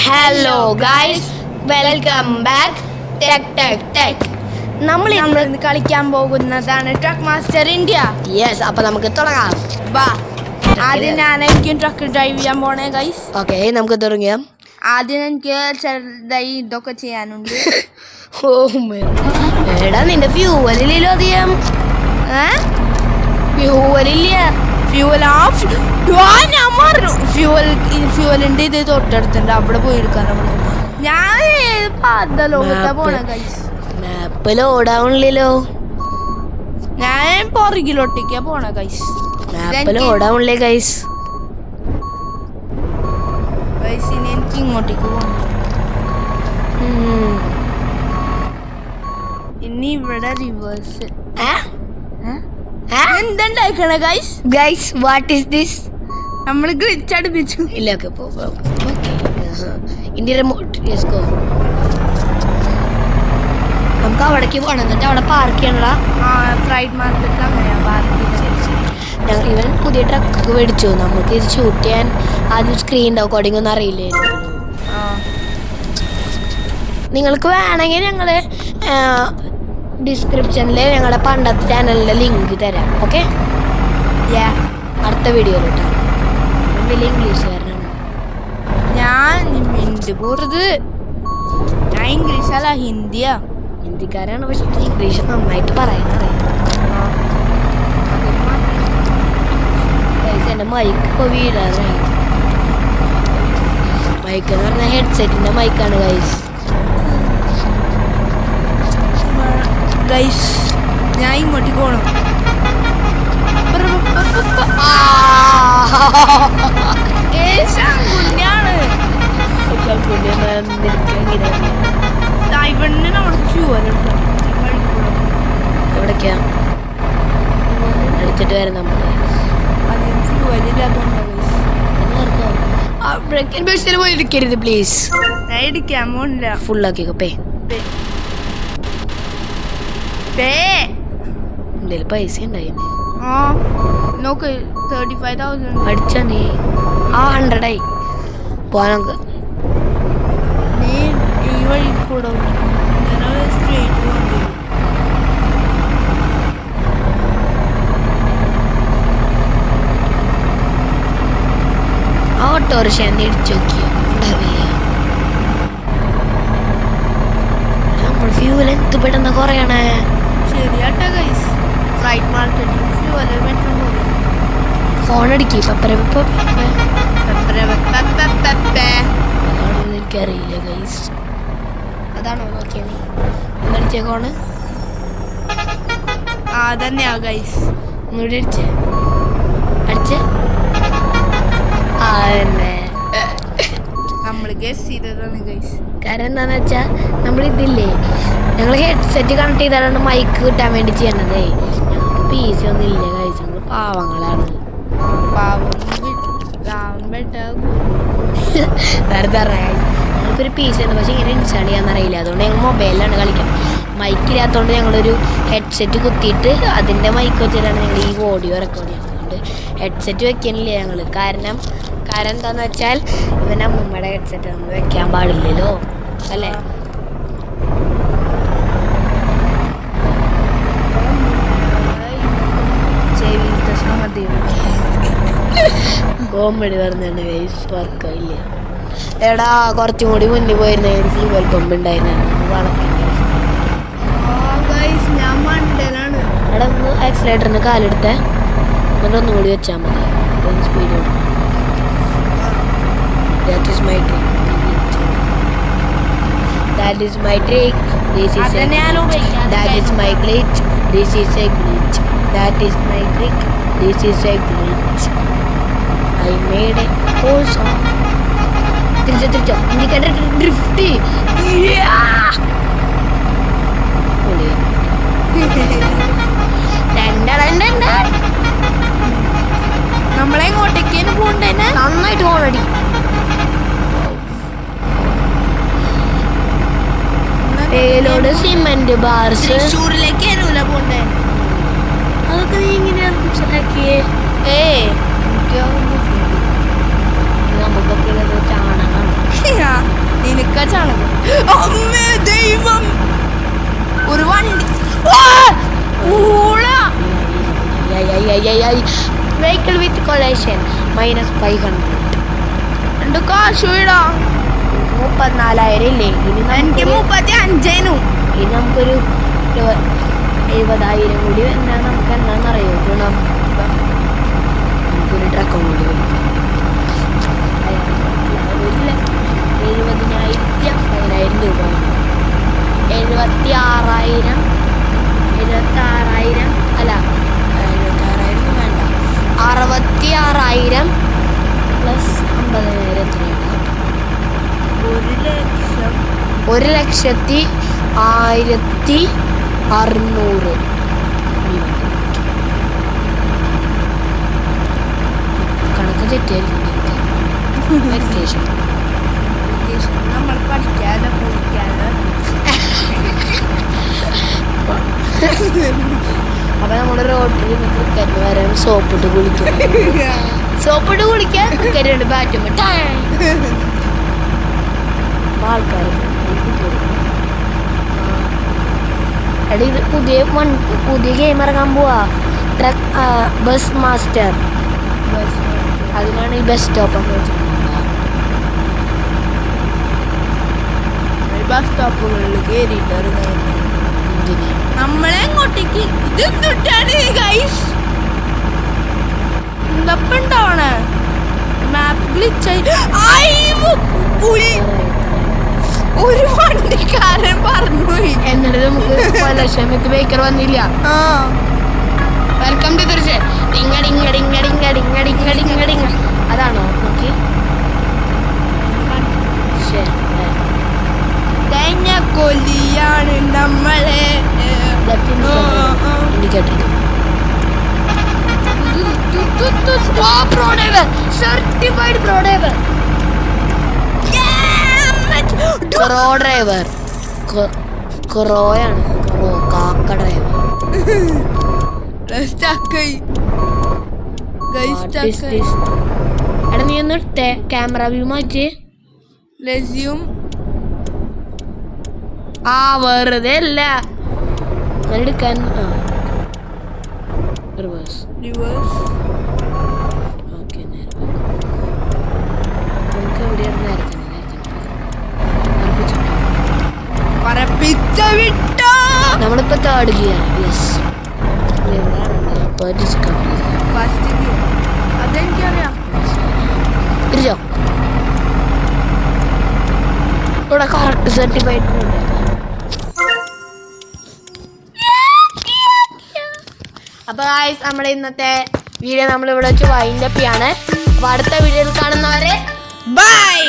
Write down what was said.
Hello guys, welcome back tech tech tech. നമ്മൾ ഇന്ന് കളിക്കാൻ പോകുന്നതാണ് ട്രക്ക് മാസ്റ്റർ ഇന്ത്യ. യെസ്, അപ്പൊ നമുക്ക് തുടങ്ങാം. വാ, ആദ്യം ഞാനായിരിക്കും ട്രക്ക് ഡ്രൈവ് ചെയ്യാൻ പോണേ ഗൈസ്. ഓക്കെ, നമുക്ക് തുടങ്ങിയാം. ആദ്യം എനിക്ക് ചെറുതായി ഇതൊക്കെ ചെയ്യാനുണ്ട്. ഓ എടാ, നിന്റെ ഫ്യൂവലില്ലല്ലോ അധികം. ഫ്യൂവലില്ല. ഫ്യൂവലിന്റെ ഇത് തൊട്ടടുത്തുണ്ട്, അവിടെ പോയി എടുക്കാൻ. ഞാൻ ലോകത്താ പോണ ഗൈസ്. മാപ്പ് ലോഡാവണില്ലല്ലോ. ഞാൻ പുറകിലോട്ടേക്കാ പോണ ഗൈസ്. മാപ്പ് ലോഡാവണില്ലേ ഗൈസ്. ഇനി എനിക്ക് ഇങ്ങോട്ടേക്ക് പോകണം. ഇനി ഇവിടെ റിവേഴ്സ്. എന്തുണ്ടാക്കണ guys? Guys, what is this? നമ്മൾ ഗ്ലിച്ചടിപ്പിച്ചു. ഇല്ല, ഇന്ത്യ റിമോട്ട്. Let's go. നമുക്ക് അവിടേക്ക് പോകണം, എന്നിട്ട് അവിടെ പാർക്ക് ചെയ്യണ. ഫ്രൈഡ് മാർക്കറ്റിൽ അങ്ങനെയാ പാർക്ക് ചെയ്ത്. ഞങ്ങൾ ഇവൻ പുതിയ ട്രക്ക് മേടിച്ചു. നമുക്ക് ഇത് ഷൂട്ട് ചെയ്യാൻ ആദ്യം സ്ക്രീൻ റെക്കോർഡിംഗ് ഒന്നും അറിയില്ലായിരുന്നു. നിങ്ങൾക്ക് വേണമെങ്കിൽ ഞങ്ങൾ ഡിസ്ക്രിപ്ഷനിൽ ഞങ്ങളുടെ പണ്ടത്തെ ചാനലിൻ്റെ ലിങ്ക് തരാം. ഓക്കെ, അടുത്ത വീഡിയോയിൽ കേട്ടോ. വലിയ ഇംഗ്ലീഷുകാരനാണ് ഞാൻ. പോறது ഞാൻ ഇംഗ്ലീഷല്ല, ഹിന്ദിയാ. ഹിന്ദിക്കാരാണ്, പക്ഷെ ഇംഗ്ലീഷ് നന്നായിട്ട് പറയുന്നത്. എൻ്റെ മൈക്ക് ഇപ്പോൾ വീഴാനായി. മൈക്ക് എന്ന് പറഞ്ഞാൽ ഹെഡ്സെറ്റിൻ്റെ മൈക്കാണ് ഗൈസ്. ഗൈസ്, ഞാൻ ഇങ്ങോട്ട് പോകണം. എവിടേക്കാ അടിച്ചിട്ട് വരാം നമ്മൾ. പോയി എടുക്കരുത് പ്ലീസ്. ഞാൻ എടുക്കാൻ പോണില്ല. ഫുള്ളാക്കിക്കോ. എന്തേലും പൈസ ഉണ്ടായിരുന്നു. നോക്ക്, 35,000 അടിച്ചാ നീ. 100 ആയി. പോവാൻ നമുക്ക്. നീ ഈ വഴി കൂടെ സ്ട്രേറ്റ് പോകേണ്ടി. ആ ഓട്ടോറിക്ഷ നീ ഇടിച്ചു നോക്കിയോ? ഉണ്ടാവില്ല. നമ്മൾ ഫ്യൂവൽ എന്ത് പെട്ടെന്ന് കുറയണേ. ശരിയാട്ടോ ഗൈസ്. ഫ്ലൈറ്റ് മാർക്കറ്റ് ഫോൺ അടിക്കി. എനിക്കറിയില്ല ഗൈസ്. അതാണോ നോക്കിയാ നീ അടിച്ച ഫോണ്? അതന്നെയാ ഗൈസ്. ഒന്നുകൂടി അടിച്ചേ. നമ്മൾ ഗസ് ചെയ്തതാണ് ഗൈസ്. കാരണം എന്താന്ന് വെച്ചാ നമ്മളിതില്ലേ, ഞങ്ങൾ ഹെഡ്സെറ്റ് കണക്ട് ചെയ്താണ് മൈക്ക് കിട്ടാൻ വേണ്ടി ചെയ്യണതേ. ഞങ്ങൾക്ക് PC ഒന്നും ഇല്ല ഗൈസ്. ഞങ്ങൾ പാവങ്ങളാണ്. ഞങ്ങൾക്കൊരു PC ഉണ്ട്, പക്ഷെ ഇങ്ങനെ ഇൻസ്റ്റാൾ ചെയ്യാന്നറിയില്ല. അതുകൊണ്ട് ഞങ്ങൾ മൊബൈലിലാണ് കളിക്കാം. മൈക്കില്ലാത്തതുകൊണ്ട് ഞങ്ങളൊരു ഹെഡ്സെറ്റ് കുത്തിയിട്ട് അതിൻ്റെ മൈക്ക് വെച്ചിട്ടാണ് ഞങ്ങൾ ഈ ഓഡിയോ റെക്കോർഡ് ചെയ്യുന്നത്. അതുകൊണ്ട് ഹെഡ്സെറ്റ് വെക്കണില്ല ഞങ്ങൾ. കാരണം എന്താന്ന് വെച്ചാൽ ഇവൻ്റെ അമ്മൂമ്മയുടെ ഹെഡ്സെറ്റ് നമ്മൾ വെക്കാൻ പാടില്ലല്ലോ, അല്ലേ? കോമഡി പറഞ്ഞാണ് ഗൈസ്. വർക്കില്ല. എടാ, കുറച്ചും കൂടി മുന്നിൽ പോയിരുന്ന ഒരു ഫ്യൂവൽ പമ്പ് ഉണ്ടായിരുന്നു. എടാ, ഒന്ന് ആക്സിലേറ്ററിന് കാലെടുത്തേ, എന്നിട്ട് ഒന്നുകൂടി വെച്ചാൽ മതി. Speed. That is my trick. That is my trick. This is a glitch. That is my glitch. This is a glitch. That is my trick. This is a glitch. I made a whole song. തിരിച്ചോ. Indicator drift. Yeah. നമ്മളെ ഇങ്ങോട്ടേക്ക് പോകണ്ടേ? നന്നായിട്ട് already പേലോട് cement bars. തൃശ്ശൂരിലേക്ക് പോണ്ടേ? അതൊക്കെ നീ ഇങ്ങനെയാണ് മനസ്സിലാക്കിയേ? നമുക്കൊക്കെ ചാണകം. ചാണകം. അമ്മേ ദൈവം, ഒരു വണ്ടി വെഹിക്കിൾ വിത്ത് കൊളേഷൻ -500. രണ്ട് കാശ് വീടാ 34,000 ഇല്ലേ? എനിക്ക് 35,000. ഇനി നമുക്കൊരു 70,000 കൂടി എന്നാൽ നമുക്ക് എന്താണെന്നറിയോ ഗുണം? നമുക്കൊരു ട്രക്കും കൂടി 70,000 രൂപ. 76,000 അല്ല 76,000 വേണ്ട, 66,000 പ്ലസ് 50,000 എത്രയാണ്? 1,01,600. കണക്ക് തെറ്റിയായിരിക്കും. നമ്മൾ പഠിക്കാതെ പോയിക്കാതെ. അപ്പൊ നമ്മുടെ റോട്ടിൽ ക്രിക്കറ്റ് വരാൻ സോപ്പിട്ട് കുളിക്കും. സോപ്പിട്ട് കുളിക്കാൻ ക്രിക്കറ്റ് ബാറ്റും ആൾക്കാർ. എടി ഇത് പുതിയ ഗെയിം ഇറങ്ങാൻ പോവാ, ബസ് മാസ്റ്റർ. അതിനാണ് ഈ ബസ് സ്റ്റോപ്പ് ഒക്കെ ബസ് സ്റ്റോപ്പുകളിൽ കയറിയിട്ട് നമ്മളെങ്ങോട്ടേക്ക് ഇതെന്തൊട്ടാണ് ഗൈസ് എന്തപ്പണ്ടാവണേ മാപ്പ് ഒരു വണ്ടിക്കാരൻ പറഞ്ഞുപോയി. എന്നിട്ട് നമുക്ക് ലക്ഷമത്ത് ബേക്കർ വന്നില്ല. വെൽക്കം ടു ദൃശ്യ അതാണോ? നോക്കി കഴിഞ്ഞ കൊല്ലിയാണ് നമ്മളെ സർട്ടിഫൈഡ് പ്രോ ഡ്രൈവർ. കൊറോയാണ് കാക്ക ഡ്രൈവർ. എടാ നീ ഒന്ന് ക്യാമറ വ്യൂ മാറ്റി. റെസ്യൂം വെറുതെ അല്ല എടുക്കാൻ. നമ്മളിപ്പോ തേർഡ് ഗിയർ. അതെനിക്കറിയാം. ഇവിടെ കറക്റ്റ് സർട്ടിഫൈഡ്. അപ്പൊ ഗൈസ് നമ്മുടെ ഇന്നത്തെ വീഡിയോ നമ്മളിവിടെ വെച്ച് വൈൻഡപ്പ് ചെയ്യാണ്. അപ്പൊ അടുത്ത വീഡിയോയിൽ കാണുന്നവരെ ബൈ.